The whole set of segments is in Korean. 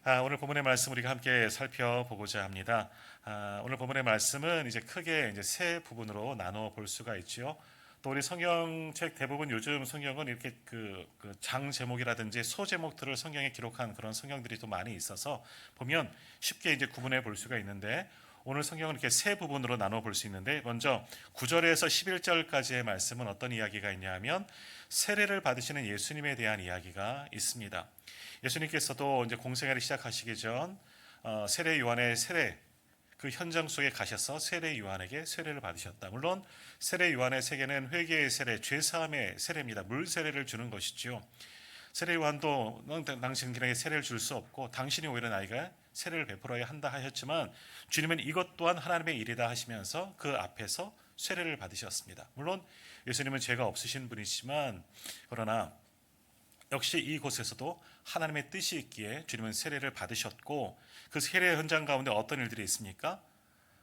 오늘 본문의 말씀 우리가 함께 살펴보고자 합니다. 오늘 본문의 말씀은 이제 크게 이제 세 부분으로 나눠 볼 수가 있지요. 또 우리 성경책 대부분 요즘 성경은 이렇게 장 제목이라든지 소 제목들을 성경에 기록한 그런 성경들이 또 많이 있어서 보면 쉽게 이제 구분해 볼 수가 있는데, 오늘 성경은 이렇게 세 부분으로 나눠 볼 수 있는데, 먼저 9절에서 11절까지의 말씀은 어떤 이야기가 있냐 하면 세례를 받으시는 예수님에 대한 이야기가 있습니다. 예수님께서도 이제 공생애를 시작하시기 전 세례 요한의 세례 그 현장 속에 가셔서 세례 요한에게 세례를 받으셨다. 물론 세례 요한의 세례는 회개의 세례, 죄 사함의 세례입니다. 물 세례를 주는 것이죠. 세례 요한도 넌 당신에게 세례를 줄 수 없고 당신이 오히려 나에게 세례를 베풀어야 한다 하셨지만, 주님은 이것 또한 하나님의 일이다 하시면서 그 앞에서 세례를 받으셨습니다. 물론 예수님은 죄가 없으신 분이지만, 그러나 역시 이곳에서도 하나님의 뜻이 있기에 주님은 세례를 받으셨고, 그 세례 현장 가운데 어떤 일들이 있습니까?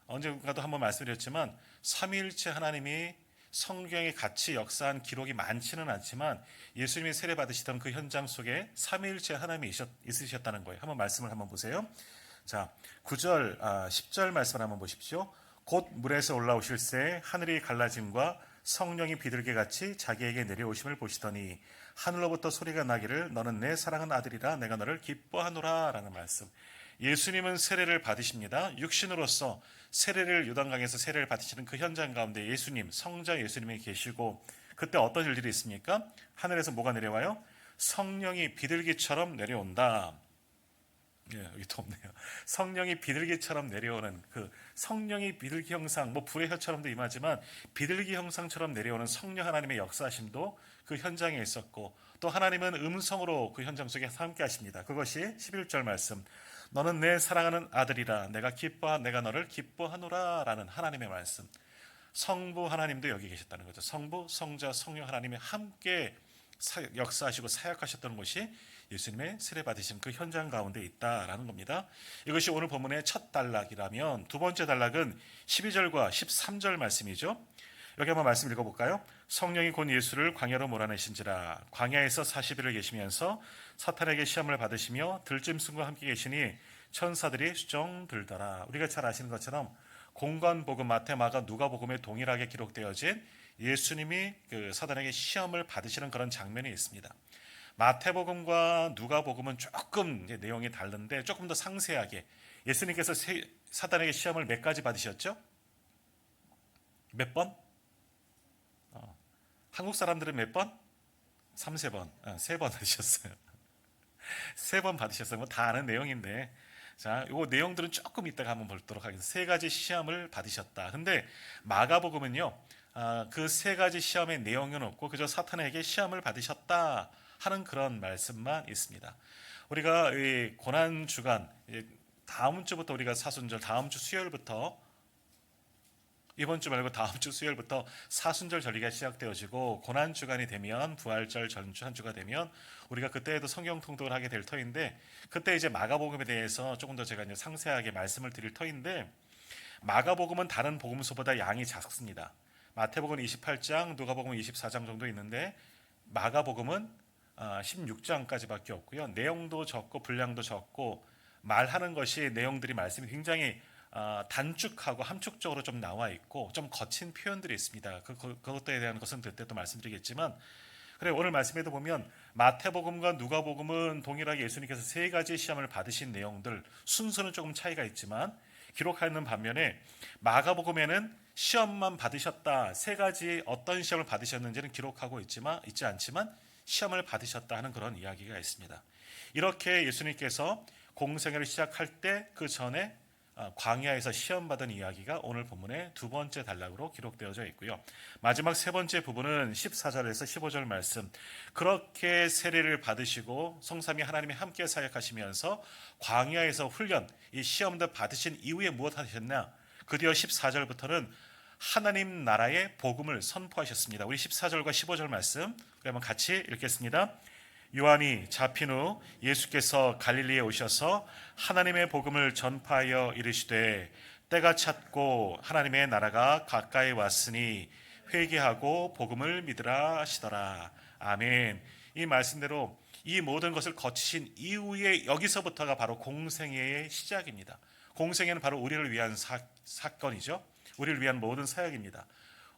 언젠가도 한번 말씀드렸지만 삼위일체 하나님이 성경에 같이 역사한 기록이 많지는 않지만 예수님이 세례 받으시던 그 현장 속에 삼위일체 하나님이 있으셨다는 거예요. 한번 말씀을 한번 보세요. 자, 9절, 10절 말씀을 한번 보십시오. 곧 물에서 올라오실새 하늘이 갈라짐과 성령이 비둘기 같이 자기에게 내려오심을 보시더니 하늘로부터 소리가 나기를 너는 내 사랑하는 아들이라 내가 너를 기뻐하노라 라는 말씀. 예수님은 세례를 받으십니다. 육신으로서 세례를 요단강에서 세례를 받으시는 그 현장 가운데 예수님, 성자 예수님이 계시고, 그때 어떤 일들이 있습니까? 하늘에서 뭐가 내려와요? 성령이 비둘기처럼 내려온다. 예, 여기 또 없네요. 성령이 비둘기처럼 내려오는 그 성령이 비둘기 형상, 뭐 불의 혀처럼도 임하지만 비둘기 형상처럼 내려오는 성령 하나님의 역사하심도 그 현장에 있었고, 또 하나님은 음성으로 그 현장 속에 함께 하십니다. 그것이 11절 말씀. 너는 내 사랑하는 아들이라 내가 너를 기뻐하노라 라는 하나님의 말씀. 성부 하나님도 여기 계셨다는 거죠. 성부, 성자, 성령 하나님이 함께 역사하시고 사역하셨던 곳이 예수님의 세례 받으신 그 현장 가운데 있다라는 겁니다. 이것이 오늘 본문의 첫 단락이라면, 두 번째 단락은 12절과 13절 말씀이죠. 여기 한번 말씀 읽어볼까요? 성령이 곧 예수를 광야로 몰아내신지라 광야에서 40일을 계시면서 사탄에게 시험을 받으시며 들짐승과 함께 계시니 천사들이 수종 들더라. 우리가 잘 아시는 것처럼 공관복음, 마태, 마가, 누가복음에 동일하게 기록되어진 예수님이 그 사탄에게 시험을 받으시는 그런 장면이 있습니다. 마태복음과 누가복음은 조금 내용이 다른데 조금 더 상세하게 예수님께서 사탄에게 시험을 몇 가지 받으셨죠? 몇 번? 한국 사람들은 몇 번? 3, 4번. 3번 받으셨어요. 3번 받으셨어요. 뭐 다 아는 내용인데, 자, 요 내용들은 조금 이따가 한번 보도록 하겠습니다. 3가지 시험을 받으셨다. 근데 마가복음은요, 그 3가지 시험의 내용은 없고 그저 사탄에게 시험을 받으셨다 하는 그런 말씀만 있습니다. 우리가 이 고난 주간, 다음 주부터 우리가 사순절, 다음 주 수요일부터, 이번 주 말고 다음 주 수요일부터 사순절 절기가 시작되어지고, 고난 주간이 되면 부활절 전주 한 주가 되면 우리가 그때에도 성경 통독을 하게 될 터인데, 그때 이제 마가복음에 대해서 조금 더 제가 이제 상세하게 말씀을 드릴 터인데, 마가복음은 다른 복음서보다 양이 작습니다. 마태복음은 28장, 누가복음은 24장 정도 있는데 마가복음은 16장까지밖에 없고요. 내용도 적고 분량도 적고 말하는 것이 내용들이 말씀이 굉장히 단축하고 함축적으로 좀 나와 있고 좀 거친 표현들이 있습니다. 그것에 대한 것은 그때 또 말씀드리겠지만, 그래 오늘 말씀에도 보면 마태복음과 누가복음은 동일하게 예수님께서 3가지 시험을 받으신 내용들, 순서는 조금 차이가 있지만 기록하는 반면에 마가복음에는 시험만 받으셨다, 3가지 어떤 시험을 받으셨는지는 기록하고 있지 않지만 시험을 받으셨다 하는 그런 이야기가 있습니다. 이렇게 예수님께서 공생애를 시작할 때 그 전에 광야에서 시험받은 이야기가 오늘 본문의 두 번째 단락으로 기록되어져 있고요. 마지막 세 번째 부분은 14절에서 15절 말씀. 그렇게 세례를 받으시고 성삼위 하나님이 함께 사역하시면서 광야에서 훈련, 이 시험도 받으신 이후에 무엇 하셨냐? 드디어 14절부터는 하나님 나라의 복음을 선포하셨습니다. 우리 14절과 15절 말씀 한번 같이 읽겠습니다. 요한이 잡힌 후 예수께서 갈릴리에 오셔서 하나님의 복음을 전파하여 이르시되 때가 찼고 하나님의 나라가 가까이 왔으니 회개하고 복음을 믿으라 하시더라. 아멘. 이 말씀대로 이 모든 것을 거치신 이후에 여기서부터가 바로 공생애의 시작입니다. 공생애는 바로 우리를 위한 사건이죠. 우리를 위한 모든 사역입니다.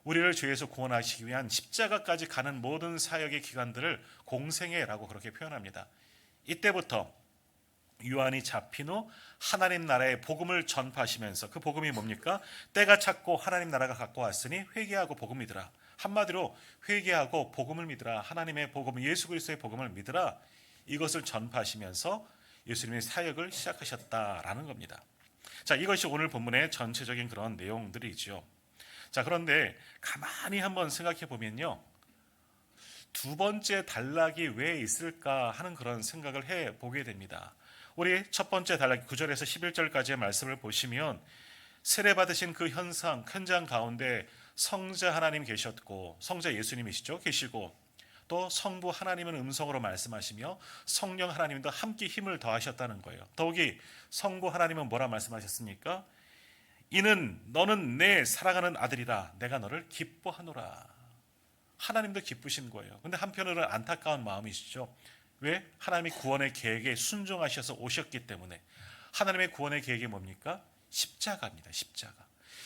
우리를 죄에서 구원하시기 위한 십자가까지 가는 모든 사역의 기간들을 공생애라고 그렇게 표현합니다. 이때부터 요한이 잡힌 후 하나님 나라의 복음을 전파하시면서, 그 복음이 뭡니까? 때가 찼고 하나님 나라가 갖고 왔으니 회개하고 복음 믿으라. 한마디로 회개하고 복음을 믿으라. 하나님의 복음, 예수 그리스도의 복음을 믿으라. 이것을 전파하시면서 예수님의 사역을 시작하셨다라는 겁니다. 자, 이것이 오늘 본문의 전체적인 그런 내용들이죠. 자, 그런데 가만히 한번 생각해 보면요, 두 번째 단락이 왜 있을까 하는 그런 생각을 해 보게 됩니다. 우리 첫 번째 단락 9절에서 11절까지의 말씀을 보시면 세례 받으신 그 현장 가운데 성자 하나님 계셨고, 성자 예수님이시죠, 계시고, 또 성부 하나님은 음성으로 말씀하시며 성령 하나님도 함께 힘을 더하셨다는 거예요. 더욱이 성부 하나님은 뭐라 말씀하셨습니까? 이는 너는 내 사랑하는 아들이라, 내가 너를 기뻐하노라. 하나님도 기쁘신 거예요. 근데 한편으로는 안타까운 마음이시죠. 왜? 하나님이 구원의 계획에 순종하셔서 오셨기 때문에. 하나님의 구원의 계획이 뭡니까? 십자가입니다.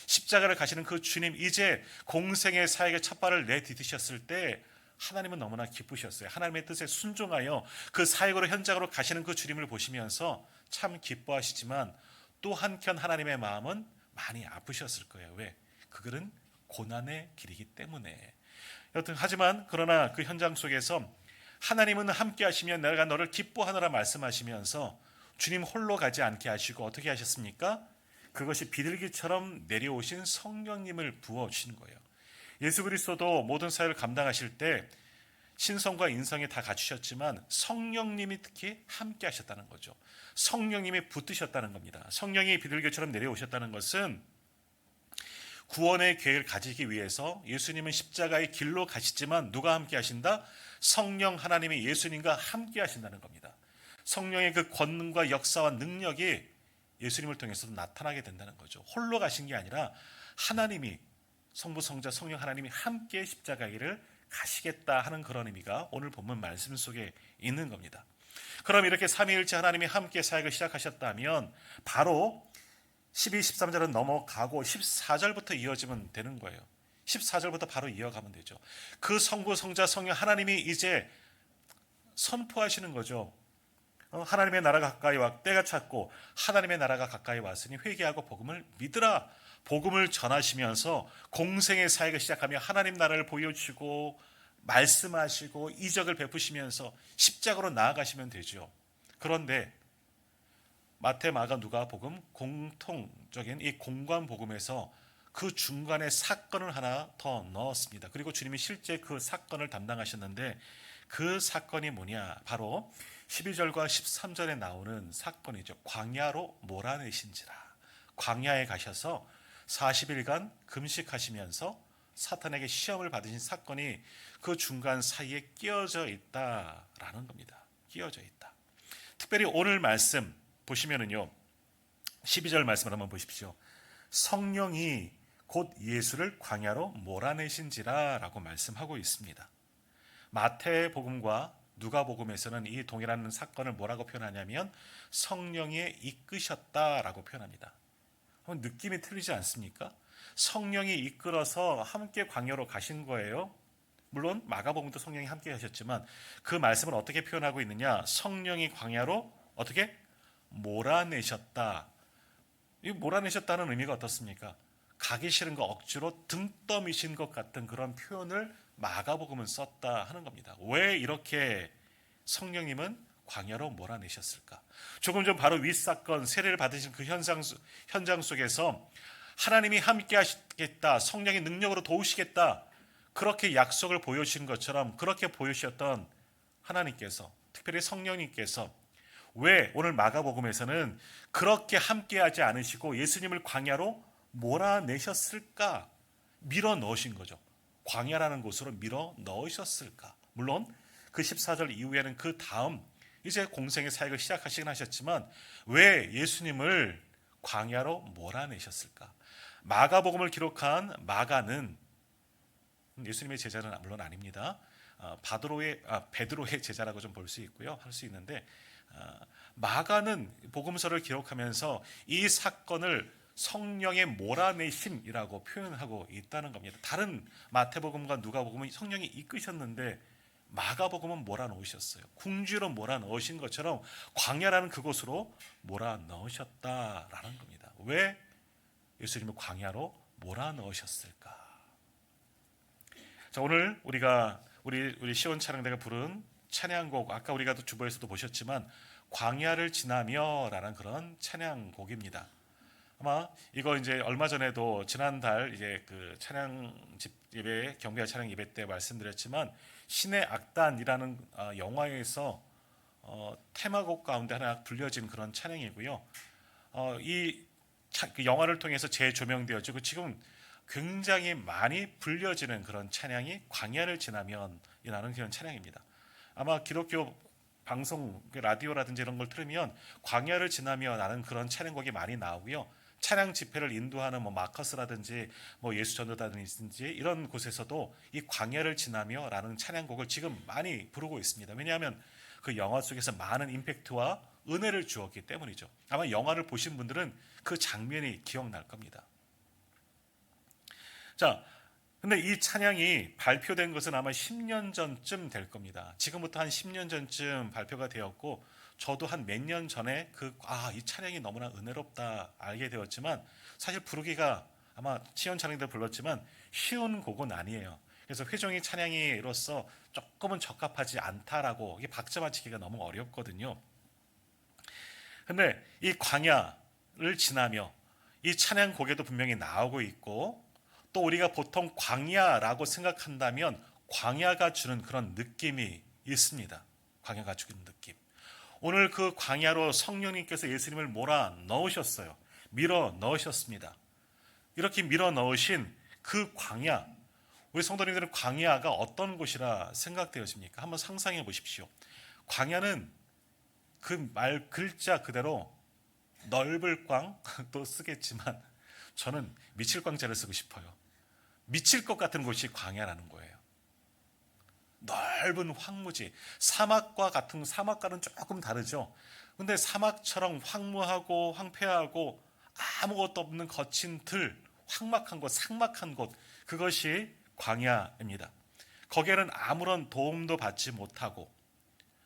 십자가를 가시는 그 주님, 이제 공생의 사역의 첫발을 내디디셨을 때 하나님은 너무나 기쁘셨어요. 하나님의 뜻에 순종하여 그 사역으로 현장으로 가시는 그 주님을 보시면서 참 기뻐하시지만, 또 한편 하나님의 마음은 많이 아프셨을 거예요. 왜? 그 길은 고난의 길이기 때문에. 여튼 하지만 그러나 그 현장 속에서 하나님은 함께 하시면 내가 너를 기뻐하노라 말씀하시면서 주님 홀로 가지 않게 하시고 어떻게 하셨습니까? 그것이 비둘기처럼 내려오신 성령님을 부어주신 거예요. 예수 그리스도도 모든 사역을 감당하실 때 신성과 인성이 다 갖추셨지만 성령님이 특히 함께 하셨다는 거죠. 성령님이 붙드셨다는 겁니다. 성령이 비둘기처럼 내려오셨다는 것은 구원의 계획을 가지기 위해서 예수님은 십자가의 길로 가시지만 누가 함께 하신다? 성령 하나님이 예수님과 함께 하신다는 겁니다. 성령의 그 권능과 역사와 능력이 예수님을 통해서도 나타나게 된다는 거죠. 홀로 가신 게 아니라 하나님이, 성부, 성자, 성령 하나님이 함께 십자가의 길을 가시겠다 하는 그런 의미가 오늘 본문 말씀 속에 있는 겁니다. 그럼 이렇게 삼위일체 하나님이 함께 사역을 시작하셨다면 바로 12, 13절은 넘어가고 14절부터 이어지면 되는 거예요. 14절부터 바로 이어가면 되죠. 그 성부, 성자, 성령 하나님이 이제 선포하시는 거죠. 하나님의 나라가 가까이 왔, 때가 찼고 하나님의 나라가 가까이 왔으니 회개하고 복음을 믿으라. 복음을 전하시면서 공생의 사역을 시작하며 하나님 나라를 보여주시고 말씀하시고 이적을 베푸시면서 십자가로 나아가시면 되죠. 그런데 마태, 마가, 누가 복음 공통적인 이 공관 복음에서 그 중간에 사건을 하나 더 넣었습니다. 그리고 주님이 실제 그 사건을 담당하셨는데 그 사건이 뭐냐? 바로 12절과 13절에 나오는 사건이죠. 광야로 몰아내신지라. 광야에 가셔서 40일간 금식하시면서 사탄에게 시험을 받으신 사건이 그 중간 사이에 끼어져 있다라는 겁니다. 끼어져 있다. 특별히 오늘 말씀 보시면은요, 12절 말씀을 한번 보십시오. 성령이 곧 예수를 광야로 몰아내신지라라고 말씀하고 있습니다. 마태복음과 누가복음에서는 이 동일한 사건을 뭐라고 표현하냐면 성령이 이끄셨다라고 표현합니다. 느낌이 틀리지 않습니까? 성령이 이끌어서 함께 광야로 가신 거예요. 물론 마가복음도 성령이 함께 하셨지만 그 말씀을 어떻게 표현하고 있느냐? 성령이 광야로 어떻게? 몰아내셨다. 이 몰아내셨다는 의미가 어떻습니까? 가기 싫은 거 억지로 등 떠미신 것 같은 그런 표현을 마가복음은 썼다 하는 겁니다. 왜 이렇게 성령님은 광야로 몰아내셨을까? 조금 전 바로 윗사건 세례를 받으신 그 현장 속에서 하나님이 함께 하시겠다, 성령의 능력으로 도우시겠다, 그렇게 약속을 보여주신 것처럼 그렇게 보여주셨던 하나님께서, 특별히 성령님께서 왜 오늘 마가복음에서는 그렇게 함께하지 않으시고 예수님을 광야로 몰아내셨을까? 밀어 넣으신 거죠. 광야라는 곳으로 밀어 넣으셨을까? 물론 그 14절 이후에는 그 다음 이제 공생의 사역을 시작하시긴 하셨지만 왜 예수님을 광야로 몰아내셨을까? 마가복음을 기록한 마가는 예수님의 제자는 물론 아닙니다. 베드로의 제자라고 좀 볼 수 있고요. 할 수 있는데 마가는 복음서를 기록하면서 이 사건을 성령의 몰아내심이라고 표현하고 있다는 겁니다. 다른 마태복음과 누가복음은 성령이 이끄셨는데 마가복음은 몰아넣으셨어요. 궁지로 몰아넣으신 것처럼 광야라는 그곳으로 몰아넣으셨다라는 겁니다. 왜 예수님을 광야로 몰아넣으셨을까? 자, 오늘 우리 시온 찬양대가 부른 찬양곡, 아까 우리가 주보에서도 보셨지만 광야를 지나며라는 그런 찬양곡입니다. 아마 이거 이제 얼마 전에도 지난달 이제 그 찬양 예배 경배와 찬양 예배 때 말씀드렸지만 신의 악단이라는 영화에서 테마곡 가운데 하나 불려진 그런 찬양이고요. 그 영화를 통해서 재조명되어지고 지금 굉장히 많이 불려지는 그런 찬양이 광야를 지나면이라는 그런 찬양입니다. 아마 기독교 방송 라디오라든지 이런 걸 틀으면 광야를 지나며라는 그런 찬양곡이 많이 나오고요. 찬양 집회를 인도하는 마커스라든지 예수전도단이든지 이런 곳에서도 이 광야를 지나며라는 찬양곡을 지금 많이 부르고 있습니다. 왜냐하면 그 영화 속에서 많은 임팩트와 은혜를 주었기 때문이죠. 아마 영화를 보신 분들은 그 장면이 기억날 겁니다. 자, 근데 이 찬양이 발표된 것은 아마 10년 전쯤 될 겁니다. 지금부터 한 10년 전쯤 발표가 되었고 저도 한 몇 년 전에 이 찬양이 너무나 은혜롭다 알게 되었지만 사실 부르기가 아마 시온 찬양도 불렀지만 쉬운 곡은 아니에요. 그래서 회종이 찬양이로서 조금은 적합하지 않다라고 이게 박자 맞추기가 너무 어렵거든요. 근데 이 광야를 지나며 이 찬양 곡에도 분명히 나오고 있고 또 우리가 보통 광야라고 생각한다면 광야가 주는 그런 느낌이 있습니다. 광야가 주는 느낌. 오늘 그 광야로 성령님께서 예수님을 몰아 넣으셨어요. 밀어 넣으셨습니다. 이렇게 밀어 넣으신 그 광야, 우리 성도님들은 광야가 어떤 곳이라 생각되어집니까? 한번 상상해 보십시오. 광야는 그 말 글자 그대로 넓을 광도 쓰겠지만 저는 미칠 광자를 쓰고 싶어요. 미칠 것 같은 곳이 광야라는 거예요. 넓은 황무지, 사막과는 조금 다르죠. 근데 사막처럼 황무하고 황폐하고 아무것도 없는 거친 들, 황막한 곳, 삭막한 곳, 그것이 광야입니다. 거기에는 아무런 도움도 받지 못하고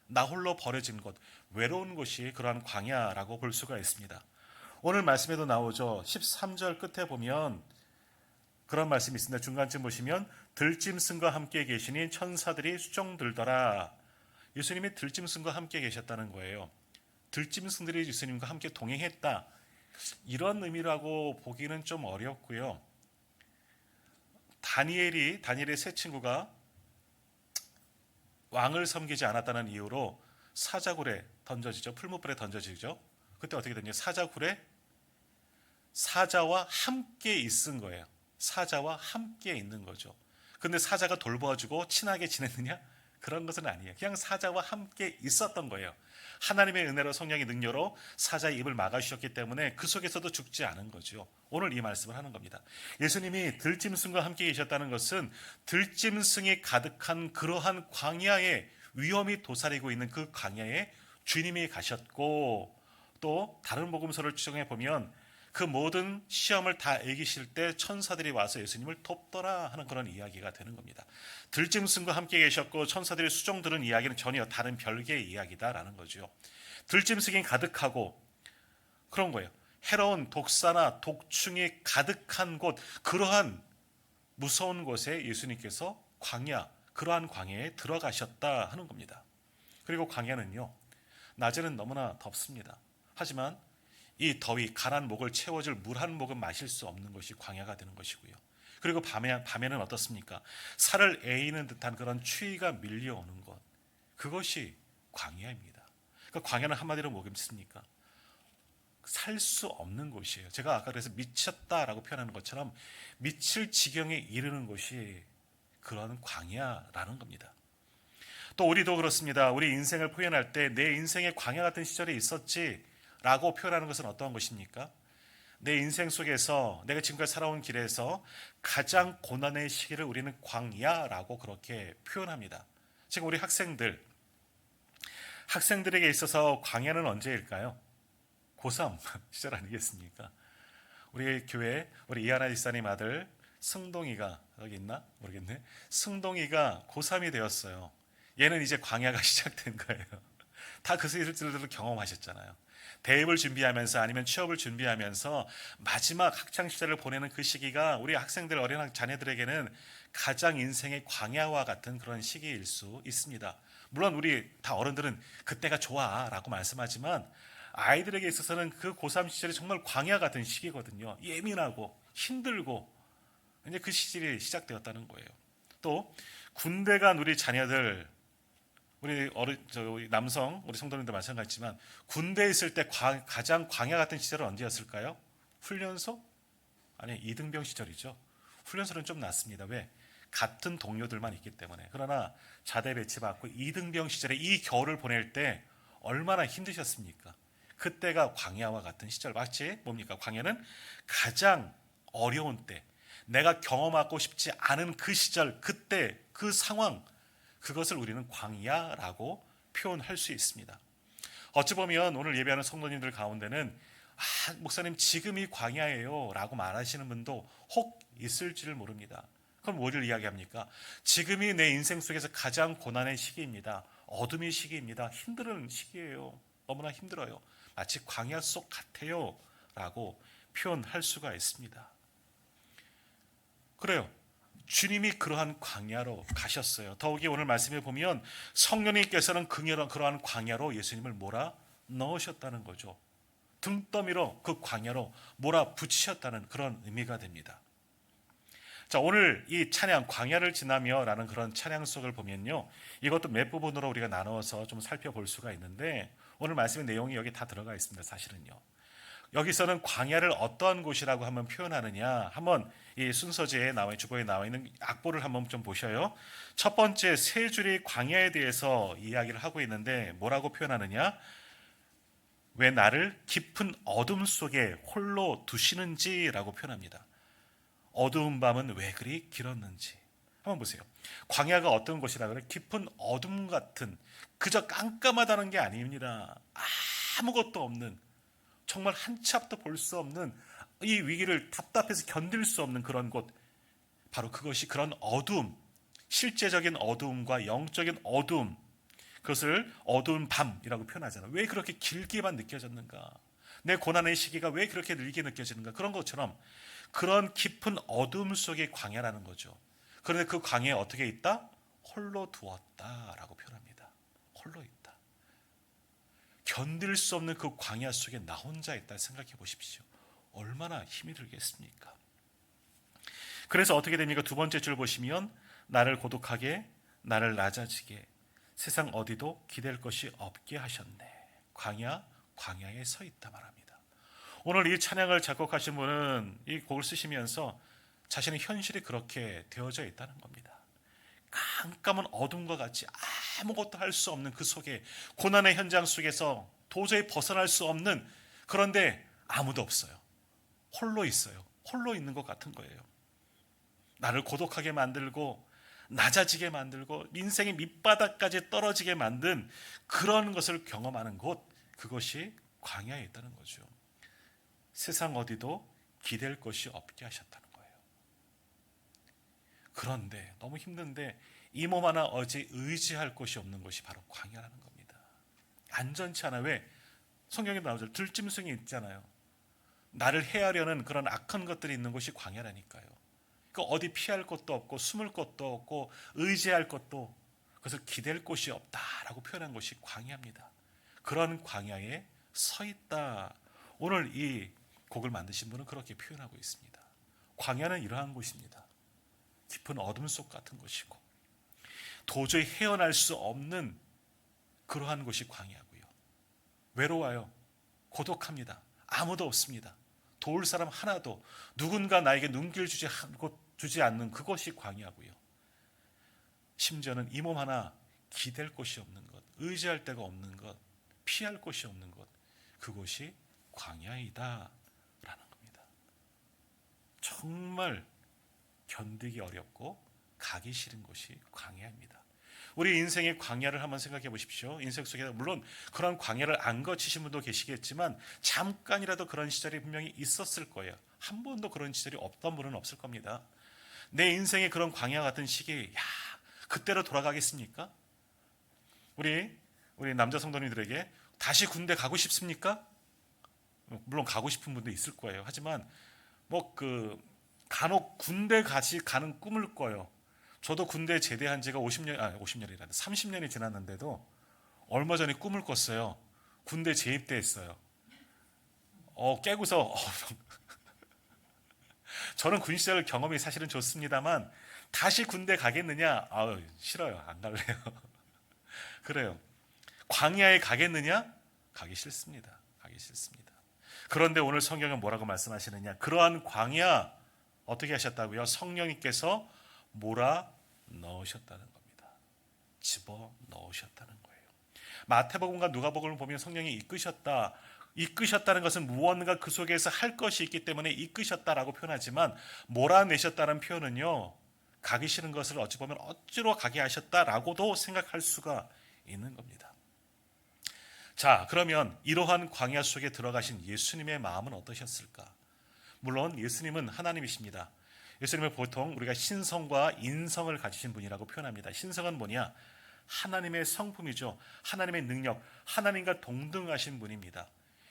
나 홀로 버려진 곳, 외로운 곳이 그러한 광야라고 볼 수가 있습니다. 오늘 말씀에도 나오죠. 13절 끝에 보면 그런 말씀이 있습니다. 중간쯤 보시면 들짐승과 함께 계시니 천사들이 수종들더라. 예수님이 들짐승과 함께 계셨다는 거예요. 들짐승들이 예수님과 함께 동행했다. 이런 의미라고 보기는 좀 어렵고요. 다니엘의 세 친구가 왕을 섬기지 않았다는 이유로 사자굴에 던져지죠. 풀무불에 던져지죠. 그때 어떻게 되냐? 사자와 함께 있은 거예요. 사자와 함께 있는 거죠. 근데 사자가 돌보아주고 친하게 지냈느냐? 그런 것은 아니에요. 그냥 사자와 함께 있었던 거예요. 하나님의 은혜로 성령의 능력으로 사자의 입을 막아주셨기 때문에 그 속에서도 죽지 않은 거죠. 오늘 이 말씀을 하는 겁니다. 예수님이 들짐승과 함께 계셨다는 것은 들짐승이 가득한 그러한 광야에 위험이 도사리고 있는 그 광야에 주님이 가셨고 또 다른 복음서를 추정해 보면 그 모든 시험을 다 이기실 때 천사들이 와서 예수님을 돕더라 하는 그런 이야기가 되는 겁니다. 들짐승과 함께 계셨고 천사들이 수종 들은 이야기는 전혀 다른 별개의 이야기다라는 거죠. 들짐승이 가득하고 그런 거예요. 해로운 독사나 독충이 가득한 곳, 그러한 무서운 곳에 예수님께서 그러한 광야에 들어가셨다 하는 겁니다. 그리고 광야는요, 낮에는 너무나 덥습니다. 하지만 이 더위, 가난 목을 채워줄 물 한 모금 마실 수 없는 것이 광야가 되는 것이고요. 그리고 밤에는 어떻습니까? 살을 에이는 듯한 그런 추위가 밀려오는 것, 그것이 광야입니다. 그러니까 광야는 한마디로 뭐겠습니까? 살 수 없는 곳이에요. 제가 아까 그래서 미쳤다라고 표현하는 것처럼 미칠 지경에 이르는 곳이 그런 광야라는 겁니다. 또 우리도 그렇습니다. 우리 인생을 표현할 때 내 인생에 광야 같은 시절이 있었지 라고 표현하는 것은 어떠한 것입니까? 내 인생 속에서 내가 지금까지 살아온 길에서 가장 고난의 시기를 우리는 광야라고 그렇게 표현합니다. 지금 우리 학생들에게 있어서 광야는 언제일까요? 고3 시절 아니겠습니까? 우리 교회 우리 이하나 지사님 아들 승동이가 여기 있나? 모르겠네. 승동이가 고3이 되었어요. 얘는 이제 광야가 시작된 거예요. 다 그 시절들을 경험하셨잖아요. 대입을 준비하면서 아니면 취업을 준비하면서 마지막 학창 시절을 보내는 그 시기가 우리 학생들 어린 자녀들에게는 가장 인생의 광야와 같은 그런 시기일 수 있습니다. 물론 우리 다 어른들은 그때가 좋아라고 말씀하지만 아이들에게 있어서는 그 고3 시절이 정말 광야 같은 시기거든요. 예민하고 힘들고 이제 그 시절이 시작되었다는 거예요. 또 군대 간 우리 자녀들, 우리 남성 우리 성도님도 마찬가지지만 군대에 있을 때 가장 광야 같은 시절은 언제였을까요? 훈련소? 아니, 이등병 시절이죠. 훈련소는 좀 낫습니다. 왜? 같은 동료들만 있기 때문에. 그러나 자대 배치받고 이등병 시절에 이 겨울을 보낼 때 얼마나 힘드셨습니까? 그때가 광야와 같은 시절. 마치 뭡니까? 광야는 가장 어려운 때, 내가 경험하고 싶지 않은 그 시절, 그때 그 상황, 그것을 우리는 광야라고 표현할 수 있습니다. 어찌 보면 오늘 예배하는 성도님들 가운데는 목사님 지금이 광야예요 라고 말하시는 분도 혹 있을지를 모릅니다. 그럼 뭐를 이야기합니까? 지금이 내 인생 속에서 가장 고난의 시기입니다. 어둠의 시기입니다. 힘든 시기예요. 너무나 힘들어요. 마치 광야 속 같아요 라고 표현할 수가 있습니다. 그래요. 주님이 그러한 광야로 가셨어요. 더욱이 오늘 말씀에 보면 성령님께서는 그러한 광야로 예수님을 몰아 넣으셨다는 거죠. 등더미로 그 광야로 몰아 붙이셨다는 그런 의미가 됩니다. 자, 오늘 이 찬양 광야를 지나며 라는 그런 찬양 속을 보면요, 이것도 몇 부분으로 우리가 나누어서 좀 살펴볼 수가 있는데 오늘 말씀의 내용이 여기 다 들어가 있습니다. 사실은요. 여기서는 광야를 어떠한 곳이라고 한번 표현하느냐, 한번 이 순서지에 주보에 나와 있는 악보를 한번 좀 보셔요. 첫 번째 세 줄이 광야에 대해서 이야기를 하고 있는데 뭐라고 표현하느냐, 왜 나를 깊은 어둠 속에 홀로 두시는지라고 표현합니다. 어두운 밤은 왜 그리 길었는지. 한번 보세요. 광야가 어떤 곳이라 그래? 깊은 어둠 같은, 그저 깜깜하다는 게 아닙니다. 아무것도 없는, 정말 한 치 앞도 볼 수 없는, 이 위기를 답답해서 견딜 수 없는 그런 곳, 바로 그것이 그런 어둠, 실제적인 어두움과 영적인 어둠, 그것을 어두운 밤이라고 표현하잖아요. 왜 그렇게 길게만 느껴졌는가? 내 고난의 시기가 왜 그렇게 길게 느껴지는가? 그런 것처럼 그런 깊은 어둠 속의 광야라는 거죠. 그런데 그 광야에 어떻게 있다? 홀로 두었다라고 표현합니다. 홀로 있다. 견딜 수 없는 그 광야 속에 나 혼자 있다 생각해 보십시오. 얼마나 힘이 들겠습니까? 그래서 어떻게 됩니까? 두 번째 줄 보시면 나를 고독하게, 나를 낮아지게, 세상 어디도 기댈 것이 없게 하셨네. 광야에 서 있다 말합니다. 오늘 이 찬양을 작곡하신 분은 이 곡을 쓰시면서 자신의 현실이 그렇게 되어져 있다는 겁니다. 깜깜한 어둠과 같이 아무것도 할 수 없는 그 속에, 고난의 현장 속에서 도저히 벗어날 수 없는, 그런데 아무도 없어요. 홀로 있어요. 홀로 있는 것 같은 거예요. 나를 고독하게 만들고 낮아지게 만들고 인생의 밑바닥까지 떨어지게 만든 그런 것을 경험하는 곳, 그것이 광야에 있다는 거죠. 세상 어디도 기댈 것이 없게 하셨다는 거예요. 그런데 너무 힘든데 이 몸 하나 어지 의지할 곳이 없는 것이 바로 광야라는 겁니다. 안전치 않아. 왜? 성경에 나오죠. 들짐승이 있잖아요. 나를 해하려는 그런 악한 것들이 있는 곳이 광야라니까요. 그러니까 어디 피할 곳도 없고 숨을 곳도 없고 의지할 곳도, 그래서 기댈 곳이 없다라고 표현한 것이 광야입니다. 그런 광야에 서 있다. 오늘 이 곡을 만드신 분은 그렇게 표현하고 있습니다. 광야는 이러한 곳입니다. 깊은 어둠 속 같은 곳이고 도저히 헤어날 수 없는 그러한 곳이 광야고요. 외로워요. 고독합니다. 아무도 없습니다. 도울 사람 하나도, 누군가 나에게 눈길 주지 않는 그것이 광야고요. 심지어는 이 몸 하나 기댈 곳이 없는 것, 의지할 데가 없는 것, 피할 곳이 없는 것, 그것이 광야이다 라는 겁니다. 정말 견디기 어렵고 가기 싫은 곳이 광야입니다. 우리 인생의 광야를 한번 생각해 보십시오. 인생 속에 물론 그런 광야를 안 거치신 분도 계시겠지만 잠깐이라도 그런 시절이 분명히 있었을 거예요. 한 번도 그런 시절이 없던 분은 없을 겁니다. 내 인생의 그런 광야 같은 시기, 그때로 돌아가겠습니까? 우리 남자 성도님들에게 다시 군대 가고 싶습니까? 물론 가고 싶은 분도 있을 거예요. 하지만 간혹 군대 가는 꿈을 꿔요. 저도 군대 제대한 지가 50년이란다. 30년이 지났는데도 얼마 전에 꿈을 꿨어요. 군대 재입대했어요. 깨고서 저는 군 시절 경험이 사실은 좋습니다만 다시 군대 가겠느냐? 싫어요. 안 갈래요. 그래요. 광야에 가겠느냐? 가기 싫습니다. 가기 싫습니다. 그런데 오늘 성경은 뭐라고 말씀하시느냐? 그러한 광야 어떻게 하셨다고요? 성령님께서 몰아 넣으셨다는 겁니다. 집어 넣으셨다는 거예요. 마태복음과 누가복음을 보면 성령이 이끄셨다는 것은 무언가 그 속에서 할 것이 있기 때문에 이끄셨다라고 표현하지만 몰아내셨다는 표현은요, 가기 싫은 것을 어찌 보면 억지로 가게 하셨다라고도 생각할 수가 있는 겁니다. 자, 그러면 이러한 광야 속에 들어가신 예수님의 마음은 어떠셨을까? 물론 예수님은 하나님이십니다. 예수님을 보통 우리가 신성과 인성을 가지신 분이라고 표현합니다. 신성은 뭐냐? 하나님의 성품이죠. 하나님의 능력, 하나님과 동등하신 분입니다.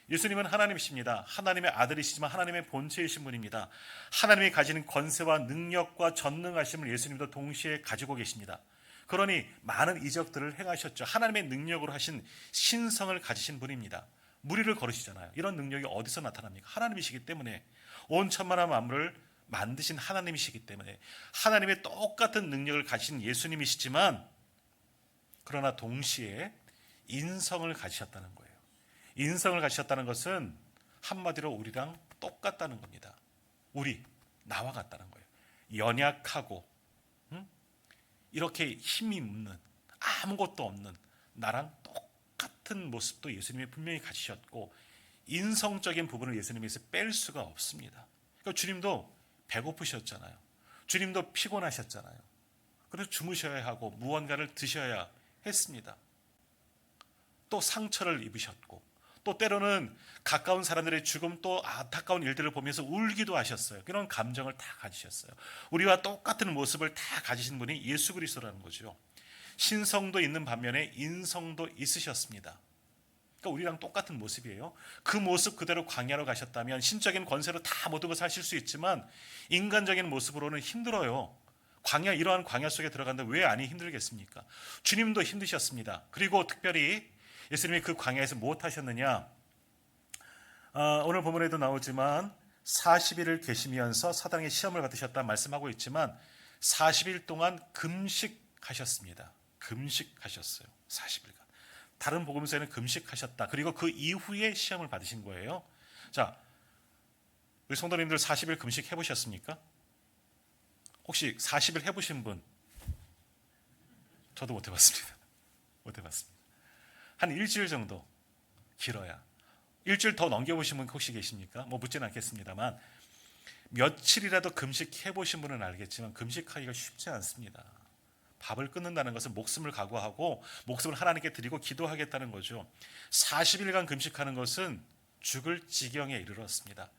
예수님은 하나님이십니다. 하나님의 아들이시지만 하나님의 본체이신 분입니다. 하나님이 가지는 권세와 능력과 전능하심을 예수님도 동시에 가지고 계십니다. 그러니 많은 이적들을 행하셨죠. 하나님의 능력으로 하신 신성을 가지신 분입니다. 무리를 걸으시잖아요. 이런 능력이 어디서 나타납니까? 하나님이시기 때문에, 온 천만한 만물을 만드신 하나님이시기 때문에 하나님의 똑같은 능력을 가지신 예수님이시지만, 그러나 동시에 인성을 가지셨다는 거예요. 인성을 가지셨다는 것은 한마디로 우리랑 똑같다는 겁니다. 나와 같다는 거예요. 연약하고 이렇게 힘이 없는, 아무것도 없는 나랑 똑같은 모습도 예수님이 분명히 가지셨고, 인성적인 부분을 예수님에서 뺄 수가 없습니다. 그러니까 주님도 배고프셨잖아요. 주님도 피곤하셨잖아요. 그래서 주무셔야 하고 무언가를 드셔야 했습니다. 또 상처를 입으셨고, 또 때로는 가까운 사람들의 죽음, 또 안타까운 일들을 보면서 울기도 하셨어요. 그런 감정을 다 가지셨어요. 우리와 똑같은 모습을 다 가지신 분이 예수 그리스도라는 거죠. 신성도 있는 반면에 인성도 있으셨습니다. 그러니까 우리랑 똑같은 모습이에요. 그 모습 그대로 광야로 가셨다면 신적인 권세로 다 모든 것을 하실 수 있지만 인간적인 모습으로는 힘들어요. 이러한 광야 속에 들어간다면 왜 아니 힘들겠습니까? 주님도 힘드셨습니다. 그리고 특별히 예수님이 그 광야에서 무엇 하셨느냐? 오늘 본문에도 나오지만 40일을 계시면서 사단의 시험을 받으셨다 말씀하고 있지만 40일 동안 금식하셨습니다. 금식하셨어요. 40일간. 다른 복음서에는 금식하셨다. 그리고 그 이후에 시험을 받으신 거예요. 자, 우리 성도님들 40일 금식 해보셨습니까? 혹시 40일 해보신 분? 저도 못 해봤습니다. 못 해봤습니다. 한 일주일 정도, 길어야. 일주일 더 넘겨보신 분 혹시 계십니까? 묻지는 않겠습니다만 며칠이라도 금식해보신 분은 알겠지만 금식하기가 쉽지 않습니다. 밥을 끊는다는 것은 목숨을 각오하고 목숨을 하나님께 드리고 기도하겠다는 거죠. 40일간 금식하는 것은 죽을 지경에 이르렀습니다.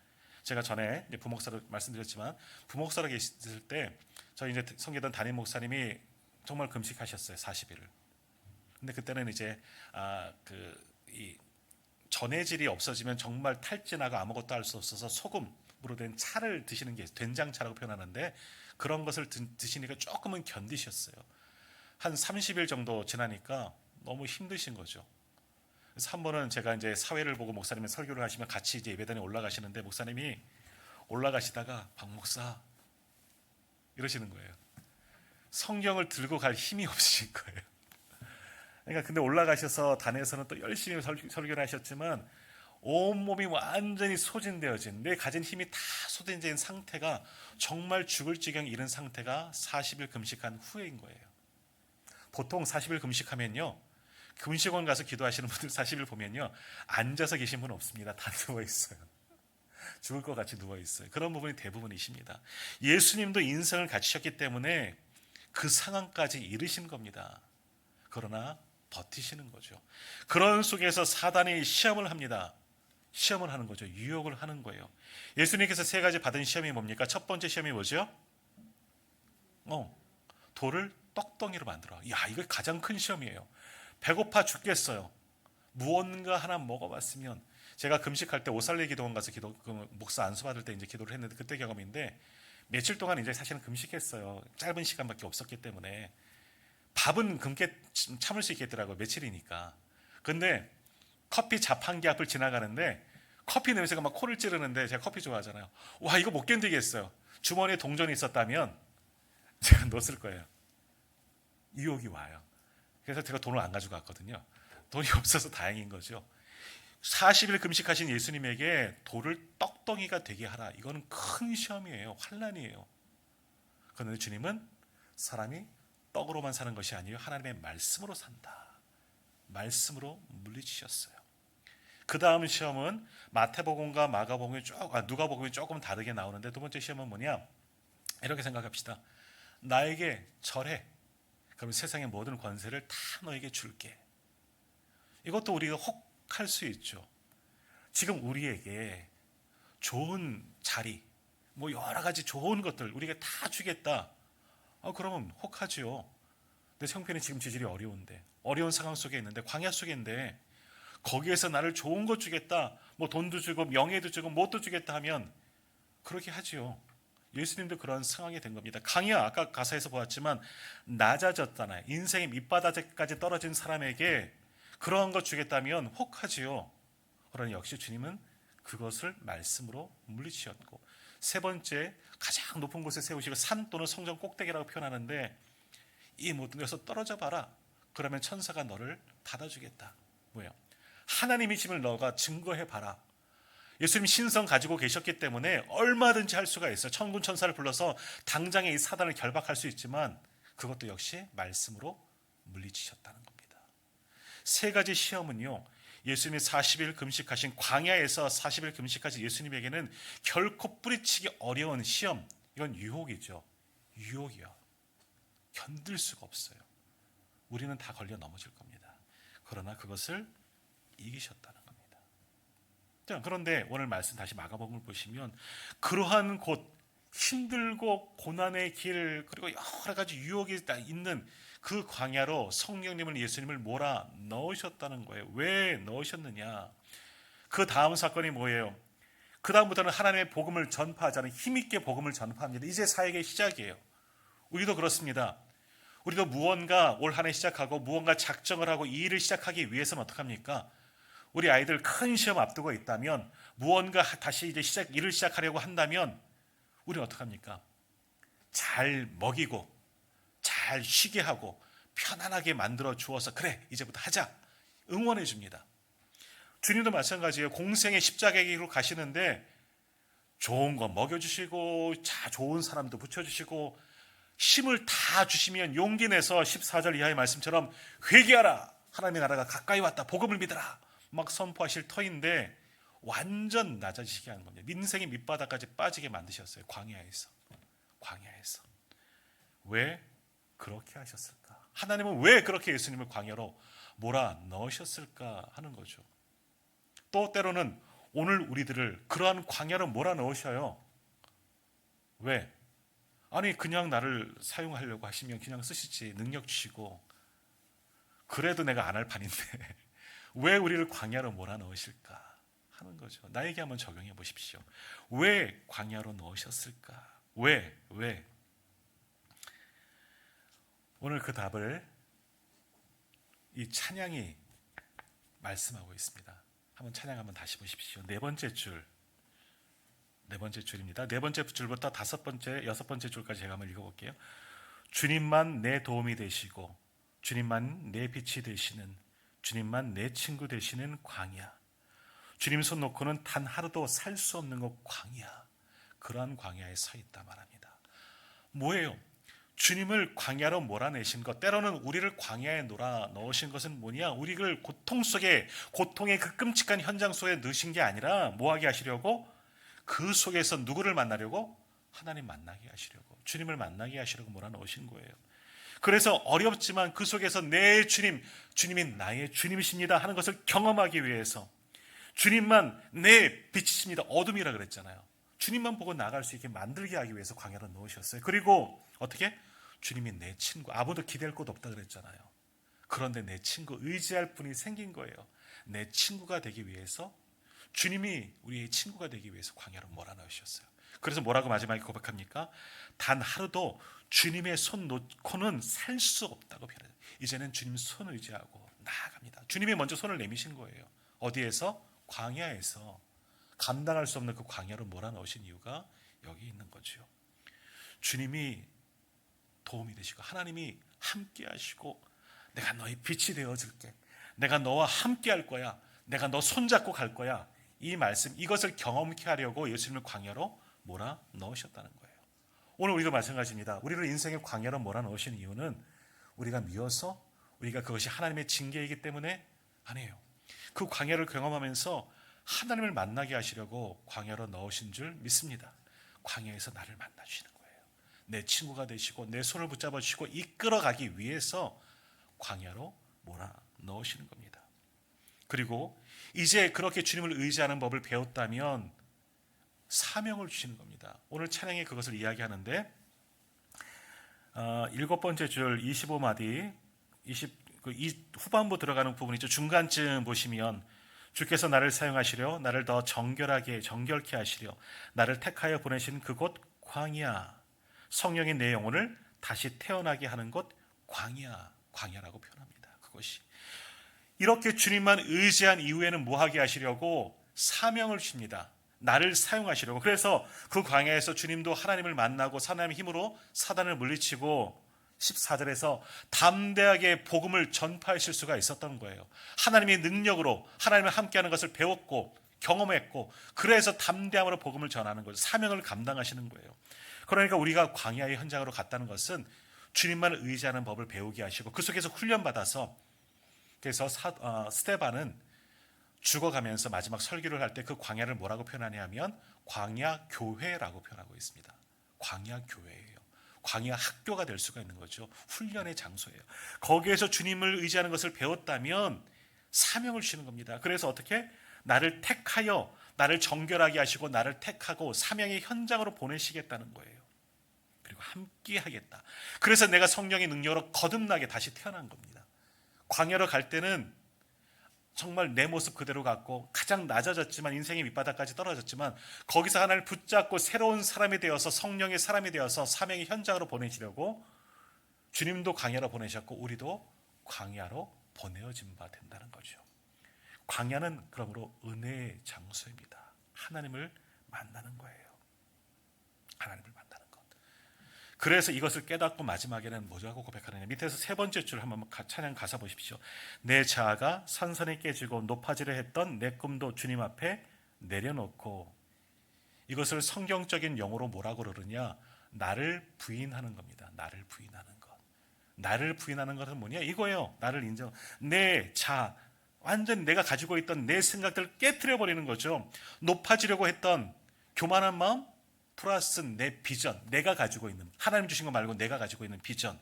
제가 전에 부목사로 말씀드렸지만 부목사로 계실 때 저희 이제 성계단 담임 목사님이 정말 금식하셨어요. 40일을. 근데 그때는 이제 이 전해질이 없어지면 정말 탈진하고 아무것도 할 수 없어서 소금으로 된 차를 드시는 게 된장차라고 표현하는데 그런 것을 드시니까 조금은 견디셨어요. 한 30일 정도 지나니까 너무 힘드신 거죠. 그래서 한 번은 제가 이제 사회를 보고 목사님이 설교를 하시면 같이 이제 예배단에 올라가시는데 목사님이 올라가시다가 박 목사 이러시는 거예요. 성경을 들고 갈 힘이 없으신 거예요. 그러니까 근데 올라가셔서 단에서는 또 열심히 설교를 하셨지만 온몸이 완전히 소진되어진, 내 가진 힘이 다 소진된 상태가 정말 죽을 지경에 이른 상태가 40일 금식한 후에인 거예요. 보통 40일 금식하면요, 금식원 가서 기도하시는 분들 40일 보면요, 앉아서 계신 분은 없습니다. 다 누워 있어요. 죽을 것 같이 누워 있어요. 그런 부분이 대부분이십니다. 예수님도 인성을 갖추셨기 때문에 그 상황까지 이르신 겁니다. 그러나 버티시는 거죠. 그런 속에서 사단이 시험을 합니다. 시험을 하는 거죠. 유혹을 하는 거예요. 예수님께서 세 가지 받은 시험이 뭡니까? 첫 번째 시험이 뭐죠? 돌을 떡덩이로 만들어. 야, 이거 가장 큰 시험이에요. 배고파 죽겠어요. 무언가 하나 먹어봤으면, 제가 금식할 때 오살리 기도원 가서 목사 안수 받을 때 이제 기도를 했는데 그때 경험인데, 며칠 동안 이제 사실은 금식했어요. 짧은 시간밖에 없었기 때문에 밥은 참을 수 있겠더라고요. 며칠이니까. 근데 커피 자판기 앞을 지나가는데 커피 냄새가 막 코를 찌르는데, 제가 커피 좋아하잖아요. 와, 이거 못 견디겠어요. 주머니에 동전이 있었다면 제가 넣었을 거예요. 유혹이 와요. 그래서 제가 돈을 안 가지고 갔거든요. 돈이 없어서 다행인 거죠. 40일 금식하신 예수님에게 돌을 떡덩이가 되게 하라. 이거는 큰 시험이에요. 환난이에요. 그런데 주님은 사람이 떡으로만 사는 것이 아니에요. 하나님의 말씀으로 산다. 말씀으로 물리치셨어요. 그 다음 시험은 마태복음과 누가복음이 조금 다르게 나오는데, 두 번째 시험은 뭐냐? 이렇게 생각합시다. 나에게 절해. 그러면 세상의 모든 권세를 다 너에게 줄게. 이것도 우리가 혹할 수 있죠. 지금 우리에게 좋은 자리, 여러 가지 좋은 것들 우리가 다 주겠다. 그러면 혹하지요. 내 형편이 지금 지질이 어려운데, 어려운 상황 속에 있는데, 광야 속에 있는데, 거기에서 나를 좋은 것 주겠다, 돈도 주고 명예도 주고 뭣도 주겠다 하면 그렇게 하지요. 예수님도 그런 상황이 된 겁니다. 강야, 아까 가사에서 보았지만 낮아졌잖아요. 인생의 밑바닥까지 떨어진 사람에게 그러한 것 주겠다면 혹하지요. 그러나 역시 주님은 그것을 말씀으로 물리치셨고, 세 번째, 가장 높은 곳에 세우시고 산 또는 성전 꼭대기라고 표현하는데, 이 모든 데서 떨어져 봐라. 그러면 천사가 너를 받아주겠다. 뭐예요? 하나님이심을 너가 증거해 봐라. 예수님 신성 가지고 계셨기 때문에 얼마든지 할 수가 있어요. 천군 천사를 불러서 당장에 이 사단을 결박할 수 있지만, 그것도 역시 말씀으로 물리치셨다는 겁니다. 세 가지 시험은요, 예수님이 40일 금식하신 광야에서 40일 금식하신 예수님에게는 결코 뿌리치기 어려운 시험, 이건 유혹이죠. 유혹이요. 견딜 수가 없어요. 우리는 다 걸려 넘어질 겁니다. 그러나 그것을 이기셨다는 겁니다. 자, 그런데 오늘 말씀 다시 마가복음을 보시면, 그러한 곳, 힘들고 고난의 길, 그리고 여러 가지 유혹이 있는 그 광야로 성령님을, 예수님을 몰아 넣으셨다는 거예요. 왜 넣으셨느냐? 그 다음 사건이 뭐예요? 그 다음부터는 하나님의 복음을 전파하자는, 힘있게 복음을 전파합니다. 이제 사역의 시작이에요. 우리도 그렇습니다. 우리도 무언가 올 한 해 시작하고 무언가 작정을 하고 이 일을 시작하기 위해서는 어떡합니까? 우리 아이들 큰 시험 앞두고 있다면, 무언가 다시 이제 일을 시작하려고 한다면 우리는 어떡합니까? 잘 먹이고 잘 쉬게 하고 편안하게 만들어 주어서, 그래 이제부터 하자, 응원해 줍니다. 주님도 마찬가지예요. 공생의 십자가의 길로 가시는데 좋은 거 먹여주시고 좋은 사람도 붙여주시고 힘을 다 주시면 용기 내서 14절 이하의 말씀처럼 회개하라, 하나님의 나라가 가까이 왔다, 복음을 믿어라 막 선포하실 터인데, 완전 낮아지게 하는 겁니다. 민생의 밑바닥까지 빠지게 만드셨어요. 광야에서. 왜 그렇게 하셨을까? 하나님은 왜 그렇게 예수님을 광야로 몰아 넣으셨을까 하는 거죠. 또 때로는 오늘 우리들을 그러한 광야로 몰아 넣으셔요. 왜? 아니, 그냥 나를 사용하려고 하시면 그냥 쓰시지, 능력 주시고. 그래도 내가 안 할 판인데 왜 우리를 광야로 몰아넣으실까 하는 거죠. 나에게 한번 적용해 보십시오. 왜 광야로 넣으셨을까? 왜? 오늘 그 답을 이 찬양이 말씀하고 있습니다. 한번 찬양 한번 다시 보십시오. 네 번째 줄입니다. 네 번째 줄부터 다섯 번째, 여섯 번째 줄까지 제가 한번 읽어볼게요. 주님만 내 도움이 되시고, 주님만 내 빛이 되시는, 주님만 내 친구 되시는 광야. 주님 손 놓고는 단 하루도 살 수 없는 것 광야. 그러한 광야에 서 있다 말합니다. 뭐예요? 주님을 광야로 몰아내신 것, 때로는 우리를 광야에 넣으신 것은 뭐냐? 우리를 고통의 그 끔찍한 현장 속에 넣으신 게 아니라 뭐하게 하시려고? 그 속에서 누구를 만나려고? 하나님 만나게 하시려고, 주님을 만나게 하시려고 몰아넣으신 거예요. 그래서 어렵지만 그 속에서 내 주님, 주님이 나의 주님이십니다 하는 것을 경험하기 위해서, 주님만 내 빛이십니다, 어둠이라 그랬잖아요. 주님만 보고 나갈 수 있게 만들게 하기 위해서 광야로 넣으셨어요. 그리고 어떻게? 주님이 내 친구, 아무도 기댈 곳 없다 그랬잖아요. 그런데 내 친구, 의지할 분이 생긴 거예요. 내 친구가 되기 위해서, 주님이 우리의 친구가 되기 위해서 광야로 몰아넣으셨어요. 그래서 뭐라고 마지막에 고백합니까? 단 하루도 주님의 손 놓고는 살 수 없다고 표현해요. 이제는 주님 손을 의지하고 나아갑니다. 주님이 먼저 손을 내미신 거예요. 어디에서? 광야에서. 감당할 수 없는 그 광야로 몰아넣으신 이유가 여기 있는 거죠. 주님이 도움이 되시고 하나님이 함께 하시고, 내가 너의 빛이 되어줄게, 내가 너와 함께 할 거야, 내가 너 손잡고 갈 거야, 이 말씀, 이것을 경험케 하려고 예수님을 광야로 몰아넣으셨다는 거예요. 오늘 우리도 마찬가지입니다. 우리를 인생의 광야로 몰아넣으신 이유는 우리가 미워서, 우리가 그것이 하나님의 징계이기 때문에 아니에요. 그 광야를 경험하면서 하나님을 만나게 하시려고 광야로 넣으신 줄 믿습니다. 광야에서 나를 만나주시는 거예요. 내 친구가 되시고 내 손을 붙잡아 주시고 이끌어가기 위해서 광야로 몰아넣으시는 겁니다. 그리고 이제 그렇게 주님을 의지하는 법을 배웠다면 사명을 주시는 겁니다. 오늘 찬양에 그것을 이야기하는데 7번째 줄 25마디 후반부 들어가는 부분 있죠. 중간쯤 보시면, 주께서 나를 사용하시려 나를 더 정결케 하시려 나를 택하여 보내신 그곳 광야, 성령이 내 영혼을 다시 태어나게 하는 곳 광야라고 표현합니다. 그것이 이렇게 주님만 의지한 이후에는 뭐하게 하시려고? 사명을 주십니다. 나를 사용하시려고. 그래서 그 광야에서 주님도 하나님을 만나고 하나님의 힘으로 사단을 물리치고 14절에서 담대하게 복음을 전파하실 수가 있었던 거예요. 하나님의 능력으로 하나님과 함께하는 것을 배웠고 경험했고, 그래서 담대함으로 복음을 전하는 거죠. 사명을 감당하시는 거예요. 그러니까 우리가 광야의 현장으로 갔다는 것은 주님만 의지하는 법을 배우게 하시고 그 속에서 훈련받아서, 그래서 스데반은 죽어가면서 마지막 설교를 할 때 그 광야를 뭐라고 표현하냐 하면 광야 교회라고 표현하고 있습니다. 광야 교회예요. 광야 학교가 될 수가 있는 거죠. 훈련의 장소예요. 거기에서 주님을 의지하는 것을 배웠다면 사명을 주시는 겁니다. 그래서 어떻게? 나를 택하여 나를 정결하게 하시고 나를 택하고 사명의 현장으로 보내시겠다는 거예요. 그리고 함께 하겠다. 그래서 내가 성령의 능력으로 거듭나게 다시 태어난 겁니다. 광야로 갈 때는 정말 내 모습 그대로 갖고 가장 낮아졌지만, 인생의 밑바닥까지 떨어졌지만, 거기서 하나를 붙잡고 새로운 사람이 되어서 성령의 사람이 되어서 사명의 현장으로 보내시려고 주님도 광야로 보내셨고 우리도 광야로 보내어진 바 된다는 거죠. 광야는 그러므로 은혜의 장소입니다. 하나님을 만나는 거예요. 하나님을 만나는 것. 그래서 이것을 깨닫고 마지막에는 뭐라고 고백하느냐. 밑에서 세 번째 줄 한번 찬양 가사 보십시오. 내 자아가 산산이 깨지고 높아지려 했던 내 꿈도 주님 앞에 내려놓고. 이것을 성경적인 용어로 뭐라고 그러느냐. 나를 부인하는 겁니다. 나를 부인하는 것. 나를 부인하는 것은 뭐냐? 이거예요. 나를 인정. 내 자아, 완전히 내가 가지고 있던 내 생각들을 깨트려 버리는 거죠. 높아지려고 했던 교만한 마음 플러스 내 비전, 내가 가지고 있는, 하나님 주신 거 말고 내가 가지고 있는 비전,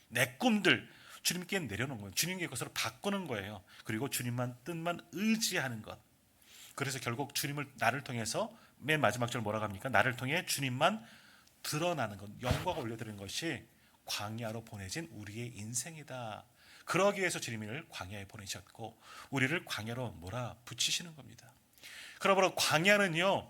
내 꿈들 주님께 내려놓은 거예요. 주님께 그것으로 바꾸는 거예요. 그리고 주님만 뜻만 의지하는 것. 그래서 결국 주님을, 나를 통해서 맨 마지막 절 뭐라고 합니까? 나를 통해 주님만 드러나는 것, 영광을 올려드리는 것이 광야로 보내진 우리의 인생이다. 그러기 위해서 주님을 광야에 보내셨고 우리를 광야로 몰아붙이시는 겁니다. 그러므로 광야는요,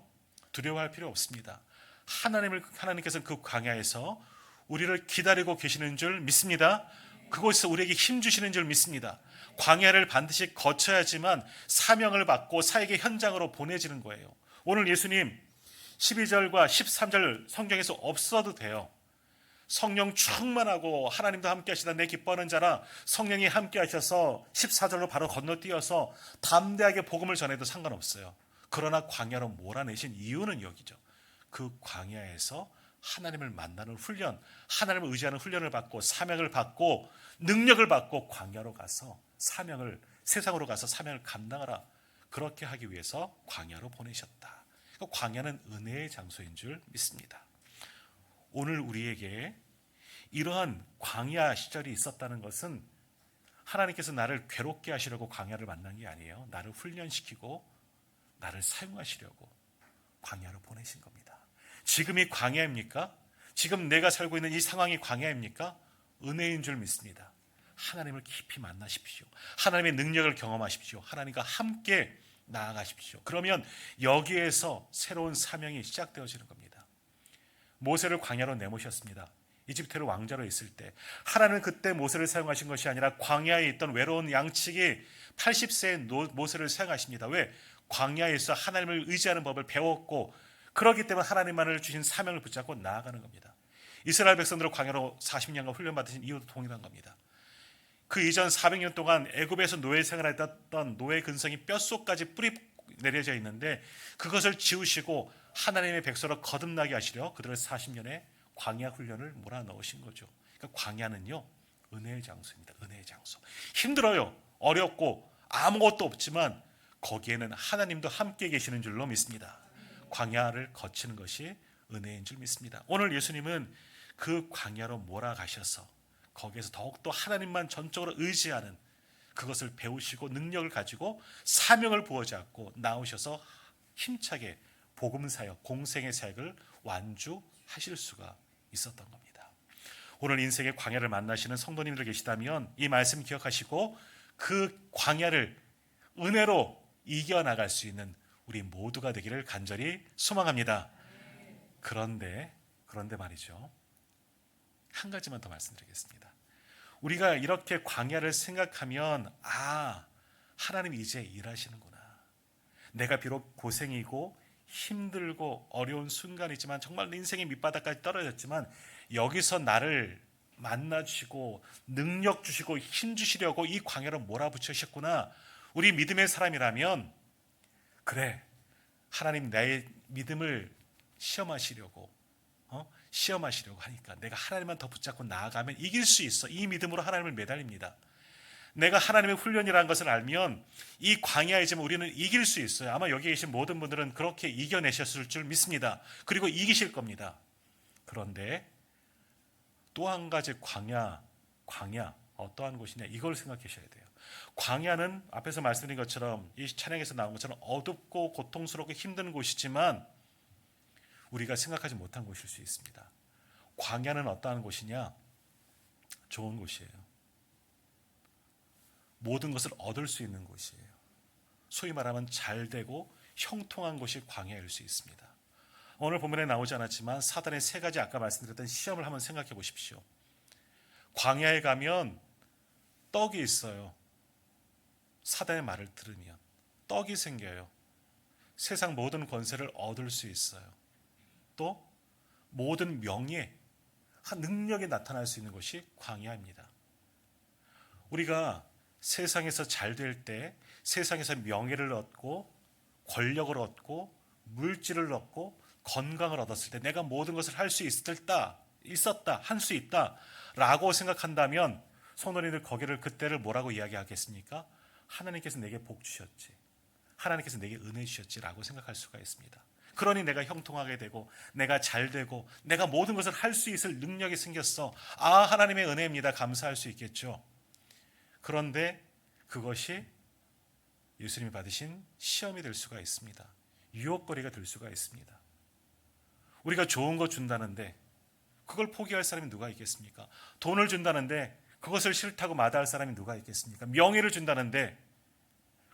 두려워할 필요 없습니다. 하나님께서는 그 광야에서 우리를 기다리고 계시는 줄 믿습니다. 그곳에서 우리에게 힘 주시는 줄 믿습니다. 광야를 반드시 거쳐야지만 사명을 받고 사역의 현장으로 보내지는 거예요. 오늘 예수님 12절과 13절 성경에서 없어도 돼요. 성령 충만하고 하나님도 함께 하시다 내 기뻐하는 자라, 성령이 함께 하셔서 14절로 바로 건너뛰어서 담대하게 복음을 전해도 상관없어요. 그러나 광야로 몰아내신 이유는 여기죠. 그 광야에서 하나님을 만나는 훈련, 하나님을 의지하는 훈련을 받고 사명을 받고 능력을 받고 광야로 가서 사명을, 세상으로 가서 사명을 감당하라. 그렇게 하기 위해서 광야로 보내셨다. 광야는 은혜의 장소인 줄 믿습니다. 오늘 우리에게 이러한 광야 시절이 있었다는 것은 하나님께서 나를 괴롭게 하시려고 광야를 만난 게 아니에요. 나를 훈련시키고 나를 사용하시려고 광야로 보내신 겁니다. 지금이 광야입니까? 지금 내가 살고 있는 이 상황이 광야입니까? 은혜인 줄 믿습니다. 하나님을 깊이 만나십시오. 하나님의 능력을 경험하십시오. 하나님과 함께 나아가십시오. 그러면 여기에서 새로운 사명이 시작되어지는 겁니다. 모세를 광야로 내모셨습니다. 이집트로 왕자로 있을 때 하나님은 그때 모세를 사용하신 것이 아니라 광야에 있던 외로운 양치기 80세의 모세를 사용하십니다. 왜? 광야에서 하나님을 의지하는 법을 배웠고 그렇기 때문에 하나님만을 주신 사명을 붙잡고 나아가는 겁니다. 이스라엘 백성들을 광야로 40년간 훈련받으신 이유도 동일한 겁니다. 그 이전 400년 동안 애굽에서 노예 생활했던 노예 근성이 뼛속까지 뿌리 내려져 있는데 그것을 지우시고 하나님의 백성으로 거듭나게 하시려 그들을 40년의 광야 훈련을 몰아넣으신 거죠. 그러니까 광야는요, 은혜의 장소입니다. 은혜의 장소. 힘들어요. 어렵고 아무것도 없지만 거기에는 하나님도 함께 계시는 줄로 믿습니다. 광야를 거치는 것이 은혜인 줄 믿습니다. 오늘 예수님은 그 광야로 몰아가셔서 거기에서 더욱더 하나님만 전적으로 의지하는 그것을 배우시고 능력을 가지고 사명을 부어잡고 나오셔서 힘차게 복음 사역, 공생의 사역을 완주하실 수가 있었던 겁니다. 오늘 인생의 광야를 만나시는 성도님들 계시다면 이 말씀 기억하시고 그 광야를 은혜로 이겨나갈 수 있는 우리 모두가 되기를 간절히 소망합니다. 그런데 말이죠. 한 가지만 더 말씀드리겠습니다. 우리가 이렇게 광야를 생각하면 하나님이 이제 일하시는구나. 내가 비록 고생이고 힘들고 어려운 순간이지만 정말 인생의 밑바닥까지 떨어졌지만 여기서 나를 만나주시고 능력 주시고 힘 주시려고 이 광야로 몰아붙이셨구나. 우리 믿음의 사람이라면 그래, 하나님 나의 믿음을 시험하시려고 하니까 내가 하나님만 더 붙잡고 나아가면 이길 수 있어. 이 믿음으로 하나님을 매달립니다. 내가 하나님의 훈련이라는 것을 알면 이 광야이지만 우리는 이길 수 있어요. 아마 여기 계신 모든 분들은 그렇게 이겨내셨을 줄 믿습니다. 그리고 이기실 겁니다. 그런데 또 한 가지 광야 어떠한 곳이냐, 이걸 생각하셔야 돼요. 광야는 앞에서 말씀드린 것처럼 이 찬양에서 나온 것처럼 어둡고 고통스럽고 힘든 곳이지만 우리가 생각하지 못한 곳일 수 있습니다. 광야는 어떠한 곳이냐? 좋은 곳이에요. 모든 것을 얻을 수 있는 곳이에요. 소위 말하면 잘되고 형통한 곳이 광야일 수 있습니다. 오늘 본문에 나오지 않았지만 사단의 세 가지 아까 말씀드렸던 시험을 한번 생각해 보십시오. 광야에 가면 떡이 있어요. 사단의 말을 들으면 떡이 생겨요. 세상 모든 권세를 얻을 수 있어요. 또 모든 명예, 능력이 나타날 수 있는 것이 광야입니다. 우리가 세상에서 잘 될 때, 세상에서 명예를 얻고 권력을 얻고 물질을 얻고 건강을 얻었을 때 내가 모든 것을 할 수 있었다, 할 수 있다 라고 생각한다면 성도님들 거기를 그때를 뭐라고 이야기하겠습니까? 하나님께서 내게 복 주셨지, 하나님께서 내게 은혜 주셨지 라고 생각할 수가 있습니다. 그러니 내가 형통하게 되고 내가 잘 되고 내가 모든 것을 할 수 있을 능력이 생겼어. 하나님의 은혜입니다. 감사할 수 있겠죠. 그런데 그것이 예수님이 받으신 시험이 될 수가 있습니다. 유혹거리가 될 수가 있습니다. 우리가 좋은 거 준다는데 그걸 포기할 사람이 누가 있겠습니까? 돈을 준다는데 그것을 싫다고 마다할 사람이 누가 있겠습니까? 명예를 준다는데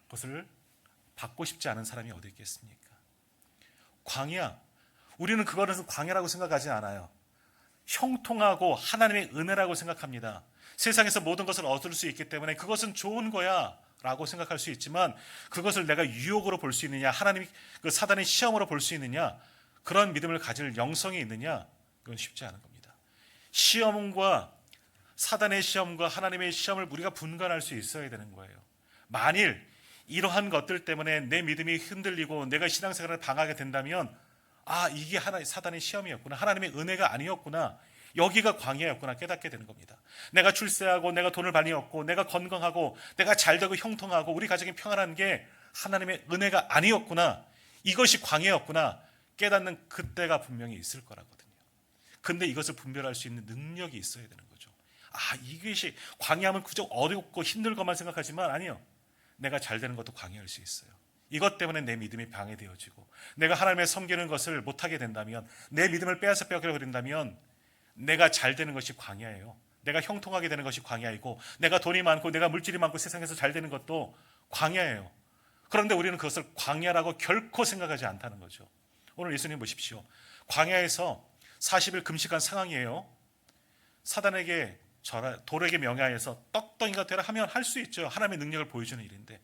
그것을 받고 싶지 않은 사람이 어디 있겠습니까? 광야, 우리는 그거를 광야라고 생각하지 않아요. 형통하고 하나님의 은혜라고 생각합니다. 세상에서 모든 것을 얻을 수 있기 때문에 그것은 좋은 거야 라고 생각할 수 있지만 그것을 내가 유혹으로 볼 수 있느냐, 하나님이 그 사단의 시험으로 볼 수 있느냐, 그런 믿음을 가질 영성이 있느냐, 그건 쉽지 않은 겁니다. 시험과 사단의 시험과 하나님의 시험을 우리가 분간할 수 있어야 되는 거예요. 만일 이러한 것들 때문에 내 믿음이 흔들리고 내가 신앙생활을 방하게 된다면 이게 사단의 시험이었구나, 하나님의 은혜가 아니었구나, 여기가 광야였구나 깨닫게 되는 겁니다. 내가 출세하고 내가 돈을 많이 얻고 내가 건강하고 내가 잘되고 형통하고 우리 가정이 평안한 게 하나님의 은혜가 아니었구나, 이것이 광야였구나 깨닫는 그때가 분명히 있을 거라거든요. 근데 이것을 분별할 수 있는 능력이 있어야 되는 거죠. 이것이 광야하면 그저 어렵고 힘들 것만 생각하지만 아니요. 내가 잘 되는 것도 광야일 수 있어요. 이것 때문에 내 믿음이 방해되어지고 내가 하나님의 섬기는 것을 못하게 된다면, 내 믿음을 빼앗아 버린다면 내가 잘 되는 것이 광야예요. 내가 형통하게 되는 것이 광야이고, 내가 돈이 많고 내가 물질이 많고 세상에서 잘 되는 것도 광야예요. 그런데 우리는 그것을 광야라고 결코 생각하지 않다는 거죠. 오늘 예수님 보십시오. 광야에서 40일 금식한 상황이에요. 사단에게 돌에게 명하여서 떡덩이가 되라 하면 할 수 있죠. 하나님의 능력을 보여주는 일인데,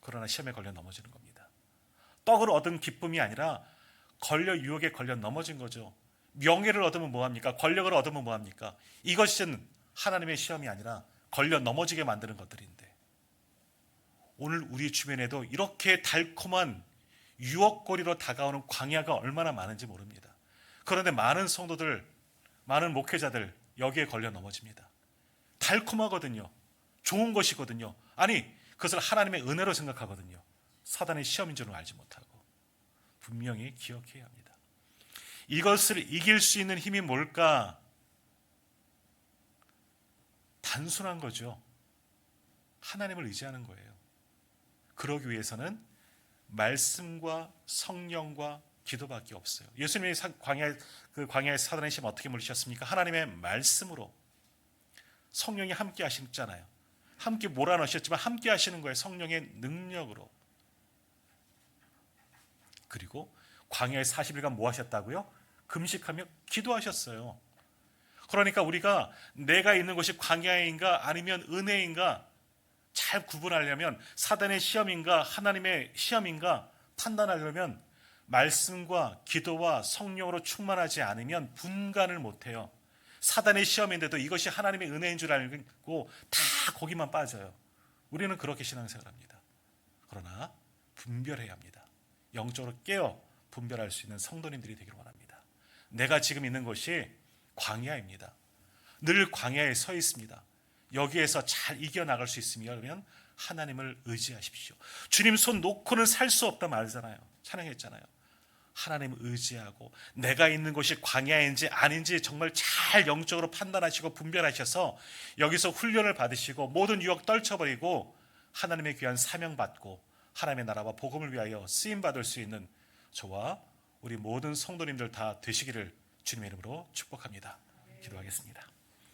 그러나 시험에 걸려 넘어지는 겁니다. 떡을 얻은 기쁨이 아니라 유혹에 걸려 넘어진 거죠. 명예를 얻으면 뭐합니까? 권력을 얻으면 뭐합니까? 이것은 하나님의 시험이 아니라 걸려 넘어지게 만드는 것들인데, 오늘 우리 주변에도 이렇게 달콤한 유혹거리로 다가오는 광야가 얼마나 많은지 모릅니다. 그런데 많은 성도들, 많은 목회자들 여기에 걸려 넘어집니다. 달콤하거든요. 좋은 것이거든요. 그것을 하나님의 은혜로 생각하거든요. 사단의 시험인 줄은 알지 못하고. 분명히 기억해야 합니다. 이것을 이길 수 있는 힘이 뭘까? 단순한 거죠. 하나님을 의지하는 거예요. 그러기 위해서는 말씀과 성령과 기도밖에 없어요. 예수님이 광야의 사단의 시험 어떻게 물리셨습니까? 하나님의 말씀으로. 성령이 함께 하시잖아요. 함께 몰아넣으셨지만 함께 하시는 거예요. 성령의 능력으로. 그리고 광야의 40일간 뭐 하셨다고요? 금식하며 기도하셨어요. 그러니까 우리가 내가 있는 곳이 광야인가 아니면 은혜인가 잘 구분하려면, 사단의 시험인가 하나님의 시험인가 판단하려면 말씀과 기도와 성령으로 충만하지 않으면 분간을 못해요. 사단의 시험인데도 이것이 하나님의 은혜인 줄 알고 다 거기만 빠져요. 우리는 그렇게 신앙생활을 합니다. 그러나 분별해야 합니다. 영적으로 깨어 분별할 수 있는 성도님들이 되기를 원합니다. 내가 지금 있는 곳이 광야입니다. 늘 광야에 서 있습니다. 여기에서 잘 이겨나갈 수 있으면 하나님을 의지하십시오. 주님 손 놓고는 살 수 없다 말잖아요. 찬양했잖아요. 하나님을 의지하고 내가 있는 곳이 광야인지 아닌지 정말 잘 영적으로 판단하시고 분별하셔서 여기서 훈련을 받으시고 모든 유혹 떨쳐버리고 하나님의 귀한 사명 받고 하나님의 나라와 복음을 위하여 쓰임받을 수 있는 저와 우리 모든 성도님들 다 되시기를 주님의 이름으로 축복합니다. 기도하겠습니다.